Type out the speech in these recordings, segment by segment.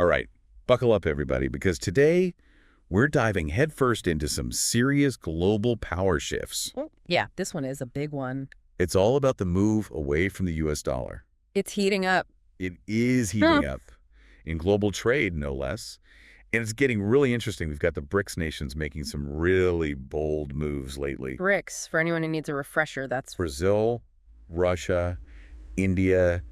All right, buckle up, everybody, because today we're diving headfirst into some serious global power shifts. Yeah, this one is a big one. It's all about the move away from the U.S. dollar. It's heating up. It is Hmm. heating up in global trade, no less. And it's getting really interesting. We've got the BRICS nations making some really bold moves lately. BRICS, for anyone who needs a refresher, that's Brazil, Russia, India,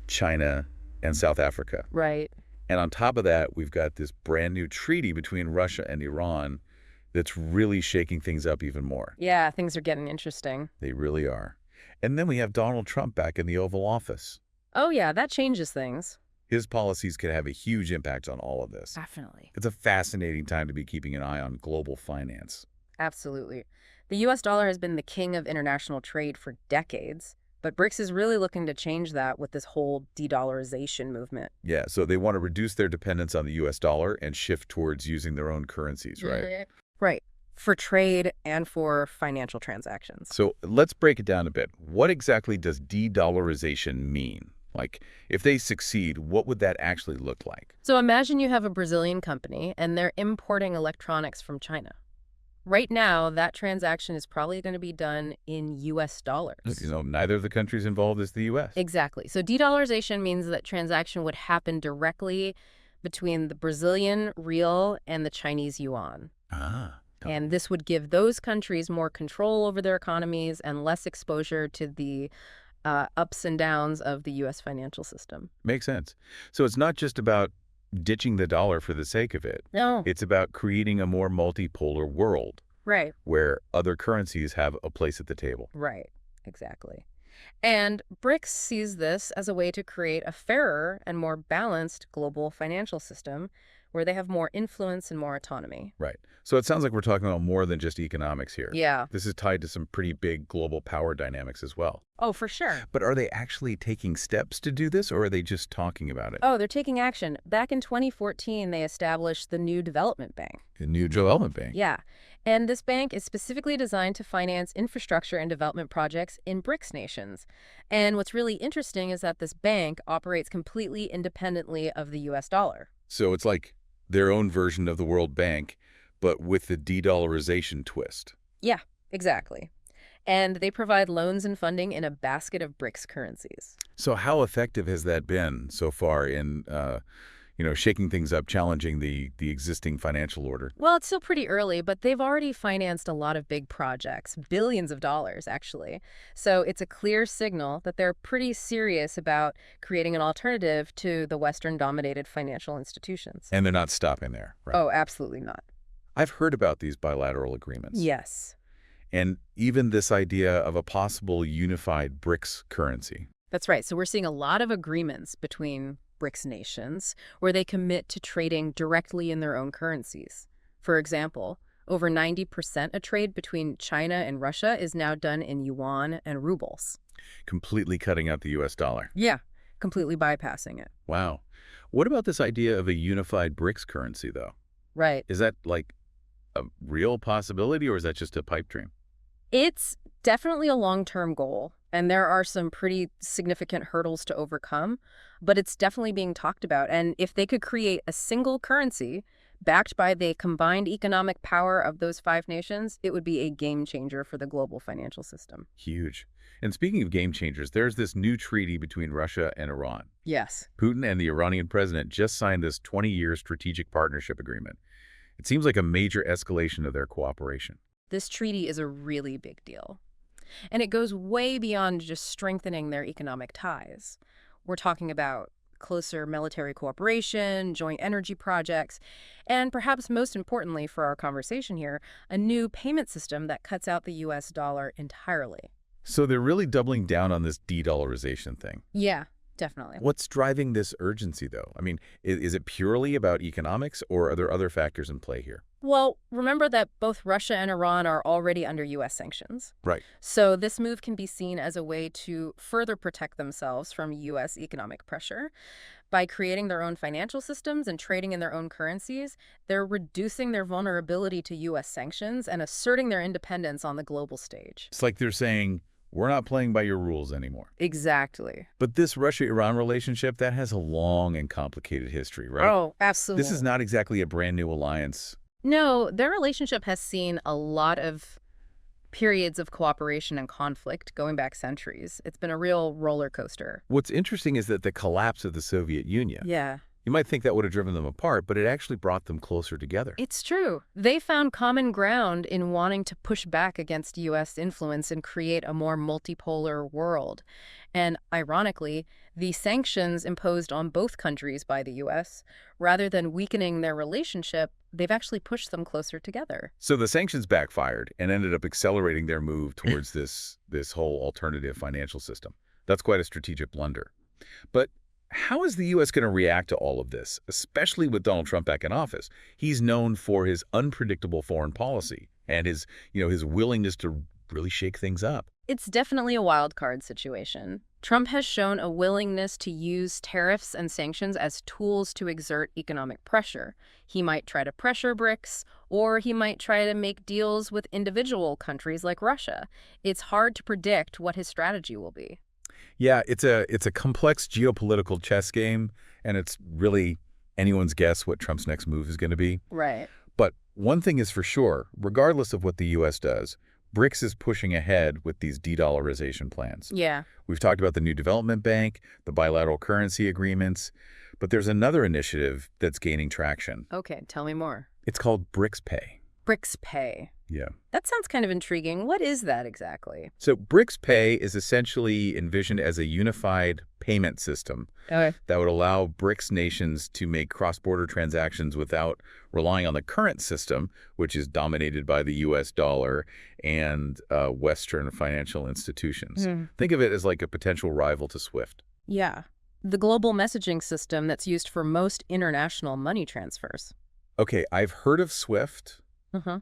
China, and South Africa. right. And on top of that, we've got this brand new treaty between Russia and Iran that's really shaking things up even more. Yeah, things are getting interesting. They really are. And then we have Donald Trump back in the Oval Office. Oh, yeah, that changes things. His policies could have a huge impact on all of this. Definitely. It's a fascinating time to be keeping an eye on global finance. Absolutely. The U.S. dollar has been the king of international trade for decades, but BRICS is really looking to change that with this whole de-dollarization movement. Yeah, so they want to reduce their dependence on the U.S. dollar and shift towards using their own currencies, right? Right. For trade and for financial transactions. So let's break it down a bit. What exactly does de-dollarization mean? Like, if they succeed, what would that actually look like? So imagine you have a Brazilian company and they're importing electronics from China. Right now, that transaction is probably going to be done in U.S. dollars. Neither of the countries involved is the U.S. Exactly. So de-dollarization means that transaction would happen directly between the Brazilian real and the Chinese yuan. Ah. And this would give those countries more control over their economies and less exposure to the ups and downs of the U.S. financial system. Makes sense. So it's not just about ditching the dollar for the sake of it. No. It's about creating a more multipolar world Right. where other currencies have a place at the table. Right. Exactly. And BRICS sees this as a way to create a fairer and more balanced global financial system where they have more influence and more autonomy. Right. So it sounds like we're talking about more than just economics here. Yeah. This is tied to some pretty big global power dynamics as well. Oh, for sure. But are they actually taking steps to do this, or are they just talking about it? Oh, they're taking action. Back in 2014, they established the New Development Bank. The New Development Bank. Yeah. And this bank is specifically designed to finance infrastructure and development projects in BRICS nations. And what's really interesting is that this bank operates completely independently of the U.S. dollar. So it's like their own version of the World Bank, but with the de-dollarization twist. Yeah, exactly. And they provide loans and funding in a basket of BRICS currencies. So how effective has that been so far in, shaking things up, challenging the existing financial order? Well, it's still pretty early, but they've already financed a lot of big projects, billions of dollars, actually. So it's a clear signal that they're pretty serious about creating an alternative to the Western-dominated financial institutions. And they're not stopping there, right? Oh, absolutely not. I've heard about these bilateral agreements. Yes. And even this idea of a possible unified BRICS currency. That's right. So we're seeing a lot of agreements between BRICS nations where they commit to trading directly in their own currencies. For example, over 90% of trade between China and Russia is now done in yuan and rubles. Completely cutting out the U.S. dollar. Yeah, completely bypassing it. Wow. What about this idea of a unified BRICS currency, though? Right. Is that like a real possibility, or is that just a pipe dream? It's definitely a long-term goal, and there are some pretty significant hurdles to overcome, but it's definitely being talked about. And if they could create a single currency backed by the combined economic power of those five nations, it would be a game changer for the global financial system. Huge. And speaking of game changers, there's this new treaty between Russia and Iran. Yes. Putin and the Iranian president just signed this 20-year strategic partnership agreement. It seems like a major escalation of their cooperation. This treaty is a really big deal. And it goes way beyond just strengthening their economic ties. We're talking about closer military cooperation, joint energy projects, and perhaps most importantly for our conversation here, a new payment system that cuts out the U.S. dollar entirely. So they're really doubling down on this de-dollarization thing. Yeah, definitely. What's driving this urgency, though? I mean, is it purely about economics, or are there other factors in play here? Well, remember that both Russia and Iran are already under U.S. sanctions. Right. So this move can be seen as a way to further protect themselves from U.S. economic pressure. By creating their own financial systems and trading in their own currencies, they're reducing their vulnerability to U.S. sanctions and asserting their independence on the global stage. It's like they're saying, We're not playing by your rules anymore. Exactly. But this Russia-Iran relationship, that has a long and complicated history, right? Oh, This is absolutely. not exactly a brand new alliance. No, their relationship has seen a lot of periods of cooperation and conflict going back centuries. It's been a real roller coaster. What's interesting is that the collapse of the Soviet Union, Yeah. you might think that would have driven them apart, but it actually brought them closer together. It's true. They found common ground in wanting to push back against U.S. influence and create a more multipolar world. And ironically, the sanctions imposed on both countries by the U.S., rather than weakening their relationship, they've actually pushed them closer together. So the sanctions backfired and ended up accelerating their move towards this whole alternative financial system. That's quite a strategic blunder. But how is the U.S. going to react to all of this, especially with Donald Trump back in office? He's known for his unpredictable foreign policy and his willingness to really shake things up. It's definitely a wild card situation. Trump has shown a willingness to use tariffs and sanctions as tools to exert economic pressure. He might try to pressure BRICS, or he might try to make deals with individual countries like Russia. It's hard to predict what his strategy will be. Yeah, it's a complex geopolitical chess game, and it's really anyone's guess what Trump's next move is going to be. Right. But one thing is for sure, regardless of what the U.S. does, BRICS is pushing ahead with these de-dollarization plans. Yeah. We've talked about the new development bank, the bilateral currency agreements, but there's another initiative that's gaining traction. Okay, tell me more. It's called BRICS Pay. BRICS Pay. Yeah. That sounds kind of intriguing. What is that exactly? So BRICS Pay is essentially envisioned as a unified payment system Okay. that would allow BRICS nations to make cross-border transactions without relying on the current system, which is dominated by the U.S. dollar and Western financial institutions. Think of it as like a potential rival to SWIFT. Yeah. The global messaging system that's used for most international money transfers. Okay, I've heard of SWIFT. Uh-huh.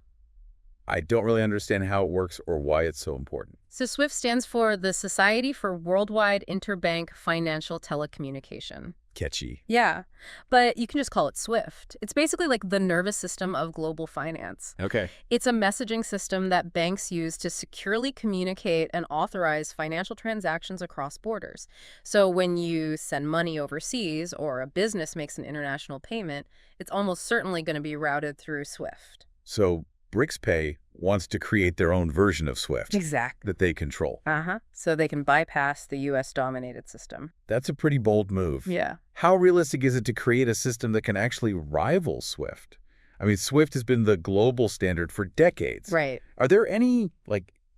I don't really understand how it works or why it's so important. So SWIFT stands for the Society for Worldwide Interbank Financial Telecommunication. Catchy. Yeah, but you can just call it SWIFT. It's basically like the nervous system of global finance. Okay. It's a messaging system that banks use to securely communicate and authorize financial transactions across borders. So when you send money overseas or a business makes an international payment, it's almost certainly going to be routed through SWIFT. So BRICS Pay wants to create their own version of SWIFT Exactly. that they control. Uh-huh. So they can bypass the U.S.-dominated system. That's a pretty bold move. Yeah. How realistic is it to create a system that can actually rival SWIFT? I mean, SWIFT has been the global standard for decades. Right. Are there any,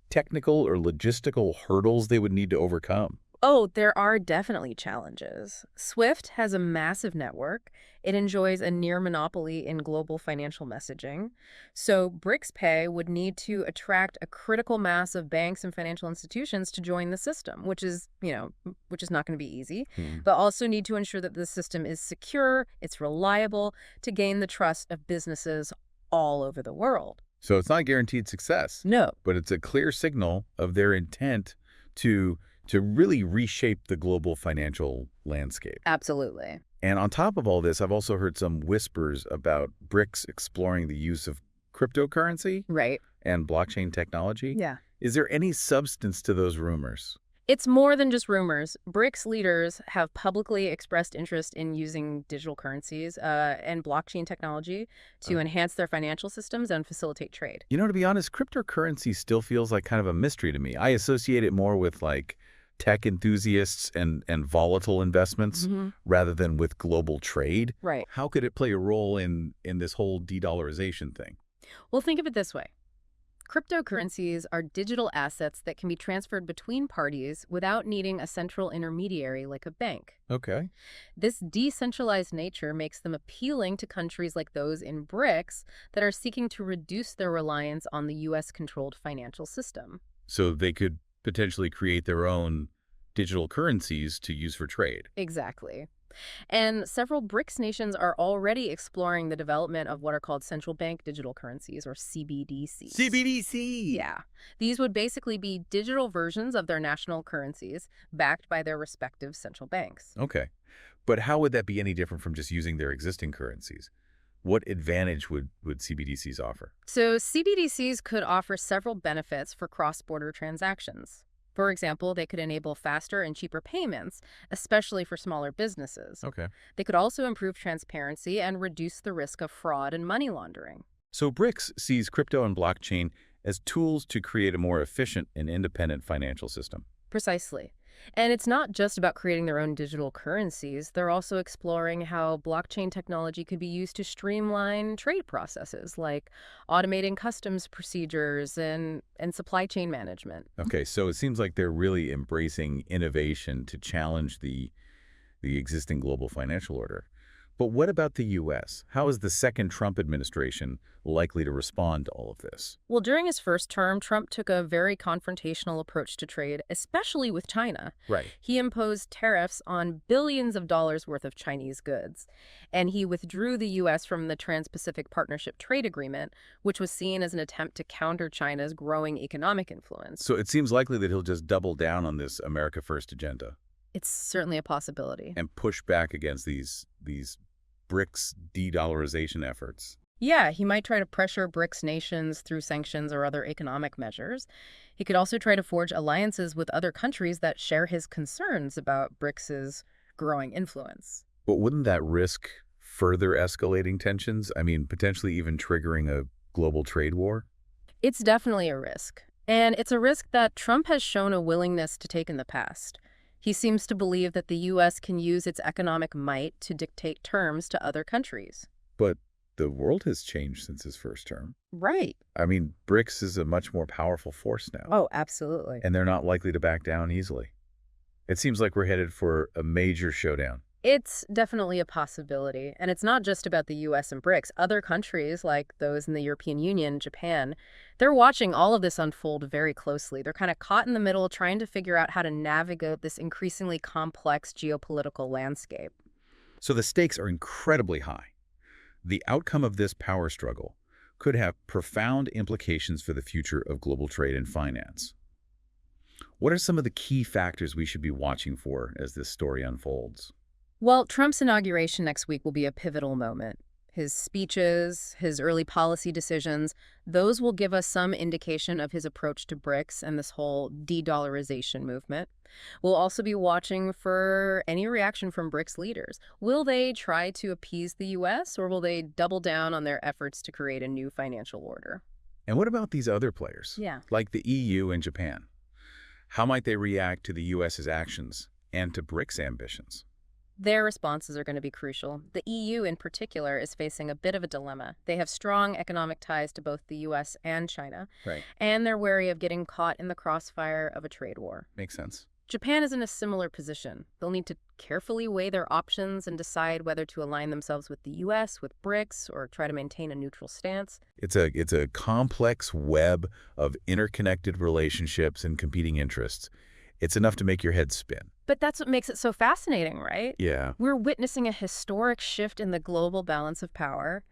technical or logistical hurdles they would need to overcome? Oh, there are definitely challenges. SWIFT has a massive network. It enjoys a near monopoly in global financial messaging. So BRICS Pay would need to attract a critical mass of banks and financial institutions to join the system, which is not going to be easy, but also need to ensure that the system is secure, it's reliable to gain the trust of businesses all over the world. So it's not guaranteed success, No. but it's a clear signal of their intent to really reshape the global financial landscape. Absolutely. And on top of all this, I've also heard some whispers about BRICS exploring the use of cryptocurrency Right. and blockchain technology. Yeah. Is there any substance to those rumors? It's more than just rumors. BRICS leaders have publicly expressed interest in using digital currencies and blockchain technology to enhance their financial systems and facilitate trade. To be honest, cryptocurrency still feels like kind of a mystery to me. I associate it more with tech enthusiasts and volatile investments rather than with global trade. Right. How could it play a role in this whole de-dollarization thing? Well, think of it this way. Cryptocurrencies are digital assets that can be transferred between parties without needing a central intermediary like a bank. Okay. This decentralized nature makes them appealing to countries like those in BRICS that are seeking to reduce their reliance on the U.S.-controlled financial system. So they could potentially create their own digital currencies to use for trade. Exactly. And several BRICS nations are already exploring the development of what are called central bank digital currencies, or CBDCs. CBDC! Yeah. These would basically be digital versions of their national currencies backed by their respective central banks. Okay. But how would that be any different from just using their existing currencies? What advantage would CBDCs offer? So CBDCs could offer several benefits for cross-border transactions. For example, they could enable faster and cheaper payments, especially for smaller businesses. Okay. They could also improve transparency and reduce the risk of fraud and money laundering. So BRICS sees crypto and blockchain as tools to create a more efficient and independent financial system. Precisely. And it's not just about creating their own digital currencies. They're also exploring how blockchain technology could be used to streamline trade processes, like automating customs procedures and supply chain management. Okay, so it seems like they're really embracing innovation to challenge the existing global financial order. But what about the U.S.? How is the second Trump administration likely to respond to all of this? Well, during his first term, Trump took a very confrontational approach to trade, especially with China. Right. He imposed tariffs on billions of dollars worth of Chinese goods, and he withdrew the U.S. from the Trans-Pacific Partnership Trade Agreement, which was seen as an attempt to counter China's growing economic influence. So it seems likely that he'll just double down on this America First agenda It's certainly a possibility. and push back against these BRICS de-dollarization efforts. Yeah, he might try to pressure BRICS nations through sanctions or other economic measures. He could also try to forge alliances with other countries that share his concerns about BRICS's growing influence. But wouldn't that risk further escalating tensions? I mean, potentially even triggering a global trade war? It's definitely a risk. And it's a risk that Trump has shown a willingness to take in the past. He seems to believe that the U.S. can use its economic might to dictate terms to other countries. But the world has changed since his first term. Right. I mean, BRICS is a much more powerful force now, Oh, absolutely. and they're not likely to back down easily. It seems like we're headed for a major showdown. It's definitely a possibility. And it's not just about the U.S. and BRICS. Other countries, like those in the European Union, Japan, they're watching all of this unfold very closely. They're kind of caught in the middle, trying to figure out how to navigate this increasingly complex geopolitical landscape. So the stakes are incredibly high. The outcome of this power struggle could have profound implications for the future of global trade and finance. What are some of the key factors we should be watching for as this story unfolds? Well, Trump's inauguration next week will be a pivotal moment. His speeches, his early policy decisions, those will give us some indication of his approach to BRICS and this whole de-dollarization movement. We'll also be watching for any reaction from BRICS leaders. Will they try to appease the U.S., or will they double down on their efforts to create a new financial order? And what about these other players, Yeah. like the EU and Japan? How might they react to the U.S.'s actions and to BRICS ambitions? Their responses are going to be crucial. The EU, in particular, is facing a bit of a dilemma. They have strong economic ties to both the U.S. and China, Right. and they're wary of getting caught in the crossfire of a trade war. Makes sense. Japan is in a similar position. They'll need to carefully weigh their options and decide whether to align themselves with the U.S., with BRICS, or try to maintain a neutral stance. It's a complex web of interconnected relationships and competing interests. It's enough to make your head spin. But that's what makes it so fascinating, right? Yeah. We're witnessing a historic shift in the global balance of power,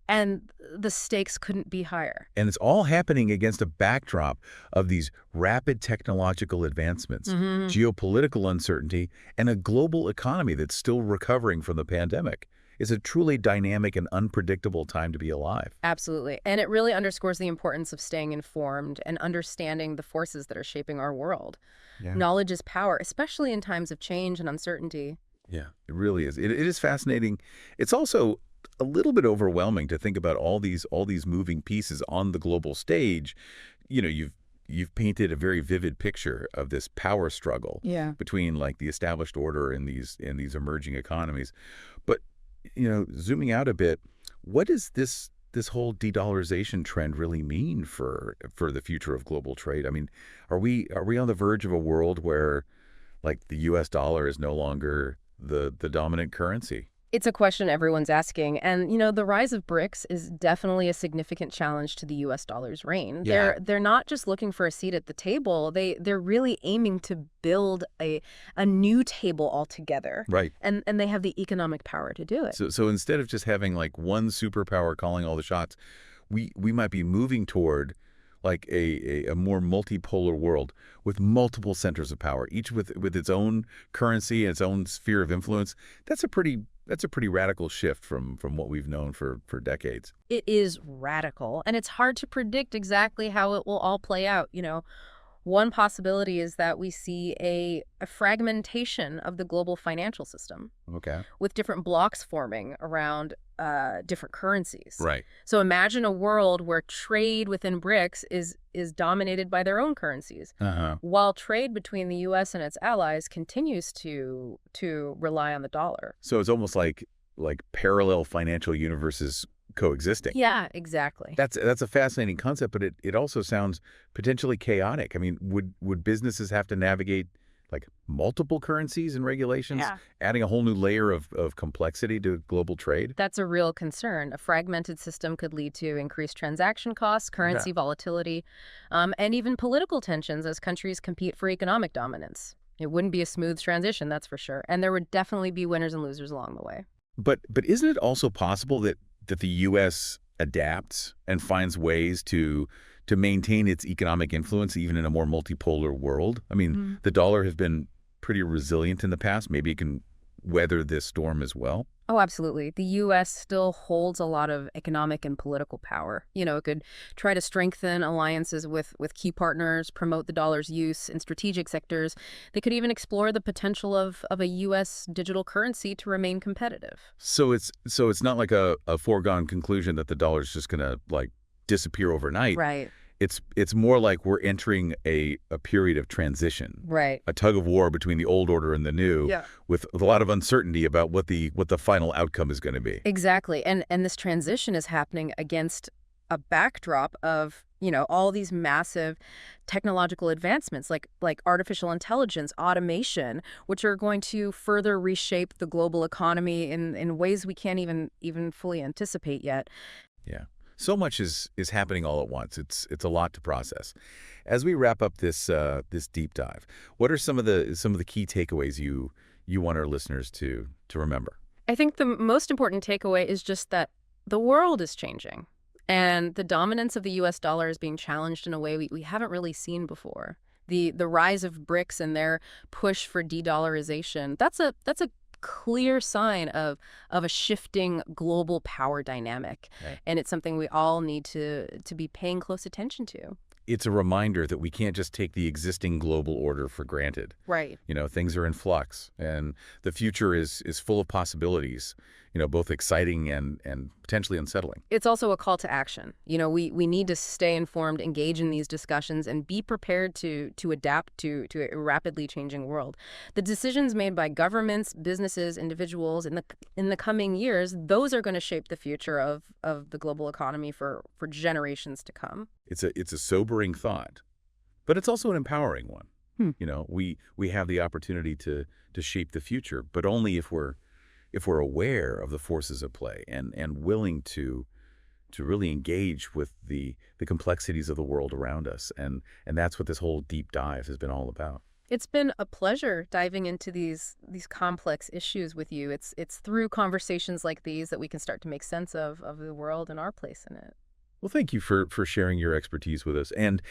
and the stakes couldn't be higher. And it's all happening against a backdrop of these rapid technological advancements, geopolitical uncertainty, and a global economy that's still recovering from the pandemic. It's a truly dynamic and unpredictable time to be alive. Absolutely. And it really underscores the importance of staying informed and understanding the forces that are shaping our world. Yeah. Knowledge is power, especially in times of change and uncertainty. Yeah, it really is. It is fascinating. It's also a little bit overwhelming to think about all these moving pieces on the global stage. You know, you've painted a very vivid picture of this power struggle Yeah. between like the established order and these emerging economies. But you know, zooming out a bit, what does this whole de-dollarization trend really mean for the future of global trade? I mean, are we on the verge of a world where like the US dollar is no longer the dominant currency? It's a question everyone's asking. And, the rise of BRICS is definitely a significant challenge to the U.S. dollar's reign. Yeah. They're not just looking for a seat at the table. They're really aiming to build a new table altogether. Right. And they have the economic power to do it. So instead of just having like one superpower calling all the shots, we might be moving toward like a more multipolar world with multiple centers of power, each with its own currency and its own sphere of influence. That's a pretty radical shift from what we've known for decades. It is radical, and it's hard to predict exactly how it will all play out. One possibility is that we see a fragmentation of the global financial system, Okay. with different blocks forming around different currencies. Right. So imagine a world where trade within BRICS is dominated by their own currencies, Uh-huh. while trade between the U.S. and its allies continues to rely on the dollar. So it's almost like parallel financial universes coexisting. Yeah, exactly. That's a fascinating concept, but it also sounds potentially chaotic. I mean, would businesses have to navigate like multiple currencies and regulations, Yeah. adding a whole new layer of complexity to global trade? That's a real concern. A fragmented system could lead to increased transaction costs, Yeah. currency volatility, and even political tensions as countries compete for economic dominance. It wouldn't be a smooth transition, that's for sure. And there would definitely be winners and losers along the way. But isn't it also possible that the U.S. adapts and finds ways to maintain its economic influence even in a more multipolar world? I mean, Mm. the dollar has been pretty resilient in the past. Maybe it can weather this storm as well. Oh, absolutely. The U.S. still holds a lot of economic and political power. It could try to strengthen alliances with key partners, promote the dollar's use in strategic sectors. They could even explore the potential of a U.S. digital currency to remain competitive. So it's not like a foregone conclusion that the dollar's just gonna like disappear overnight. Right, It's more like we're entering a period of transition, right. a tug of war between the old order and the new, Yeah. with a lot of uncertainty about what the final outcome is going to be. Exactly. And this transition is happening against a backdrop of, all these massive technological advancements like artificial intelligence, automation, which are going to further reshape the global economy in ways we can't even fully anticipate yet. Yeah. So much is happening all at once. It's a lot to process. As we wrap up this deep dive, what are some of the key takeaways you want our listeners to remember? I think the most important takeaway is just that the world is changing, and the dominance of the U.S. dollar is being challenged in a way we haven't really seen before. The rise of BRICS and their push for de-dollarization, that's a clear sign of a shifting global power dynamic, Right. and it's something we all need to be paying close attention to. It's a reminder that we can't just take the existing global order for granted. Right. Things are in flux, and the future is full of possibilities, both exciting and potentially unsettling. It's also a call to action. We need to stay informed, engage in these discussions, and be prepared to adapt to a rapidly changing world. The decisions made by governments, businesses, individuals in the coming years, those are going to shape the future of the global economy for generations to come. It's a sobering thought, but it's also an empowering one. Hmm. We have the opportunity to shape the future, but only if we're aware of the forces at play and willing to really engage with the complexities of the world around us. And that's what this whole deep dive has been all about. It's been a pleasure diving into these complex issues with you. It's through conversations like these that we can start to make sense of the world and our place in it. Well, thank you for sharing your expertise with us. And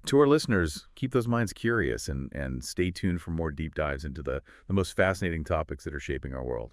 to our listeners, keep those minds curious and stay tuned for more deep dives into the most fascinating topics that are shaping our world.